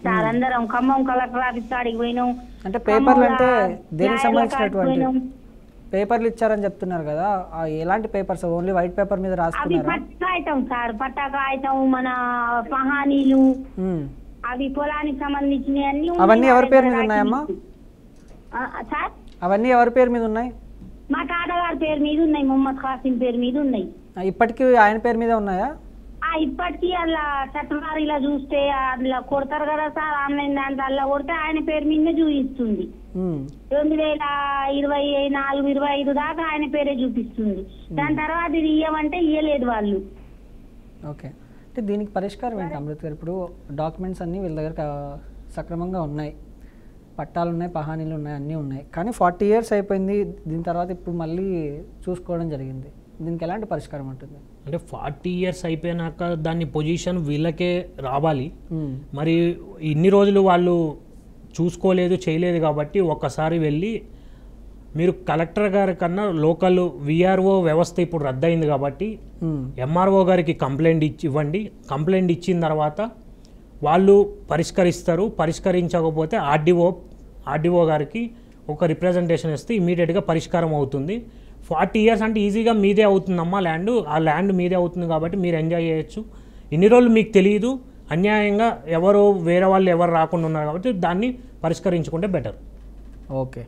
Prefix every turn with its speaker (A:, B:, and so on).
A: Sir అందరం Khammam collector office కాడికి పోయినాం.
B: అంటే పేపర్లు అంటే దేనికి సంబంధించినటువంటి పేపర్లు ఇచ్చారని చెప్తున్నారు కదా, ఎలాంటి పేపర్స్? ఓన్లీ వైట్ పేపర్ మీద రాసుకున్నారా?
A: పట్టాకాయితం సార్, పట్టాకాయితం, మన పహానీలు, అవి పొలానికి సంబంధించినవి అన్ని.
B: అవన్నీ ఎవరి పేరు మీద ఉన్నాయమ్మా
A: సార్?
B: అవన్నీ ఎవరి పేరు మీద ఉన్నాయి?
A: మా తాతగారి పేరు మీద ఉన్నాయి, మొహమ్మద్ ఖాసిం పేరు మీద ఉన్నాయి.
B: ఇప్పటికీ ఆయన పేరు మీద ఉన్నాయా?
A: ఇప్పటికీ అలా చట్టవారిలా చూస్తే అట్లా కొడతారు కదా సార్, ఆన్లైన్ దాంట్లో అలా కొడితే ఆయన పేరు మీదనే చూపిస్తుంది. 2024, 25 దాకా ఆయన పేరే చూపిస్తుంది. దాని తర్వాత ఇది ఇయ్యమంటే ఇయ్యలేదు వాళ్ళు.
B: ఓకే, అంటే దీనికి పరిష్కారం ఏంటి అమృత్ గారు? ఇప్పుడు డాక్యుమెంట్స్ అన్నీ వీళ్ళ దగ్గర సక్రమంగా ఉన్నాయి, పట్టాలు ఉన్నాయి, పహానీలు ఉన్నాయి, అన్నీ ఉన్నాయి, కానీ 40 years అయిపోయింది. దీని తర్వాత ఇప్పుడు మళ్ళీ చూసుకోవడం జరిగింది. దీనికి ఎలాంటి పరిష్కారం ఉంటుంది?
C: అంటే 40 years అయిపోయినాక దాని పొజిషన్ వీళ్ళకే రావాలి. మరి ఇన్ని రోజులు వాళ్ళు చూసుకోలేదు, చేయలేదు కాబట్టి ఒక్కసారి వెళ్ళి మీరు కలెక్టర్ గారి కన్నా లోకల్ విఆర్ఓ వ్యవస్థ ఇప్పుడు రద్దయింది కాబట్టి ఎంఆర్ఓ గారికి కంప్లైంట్ ఇవ్వండి. కంప్లైంట్ ఇచ్చిన తర్వాత వాళ్ళు పరిష్కరిస్తారు. పరిష్కరించకపోతే ఆర్డీఓ గారికి ఒక రిప్రజెంటేషన్ ఇస్తే ఇమీడియట్గా పరిష్కారం అవుతుంది. 40 years అంటే ఈజీగా మీదే అవుతుందమ్మా ల్యాండ్, ఆ ల్యాండ్ మీదే అవుతుంది కాబట్టి మీరు ఎంజాయ్ చేయొచ్చు. ఇన్ని రోజులు మీకు తెలియదు, అన్యాయంగా వేరే వాళ్ళు ఎవరు రాకుండా ఉన్నారు కాబట్టి దాన్ని పరిష్కరించుకుంటే బెటర్.
B: ఓకే.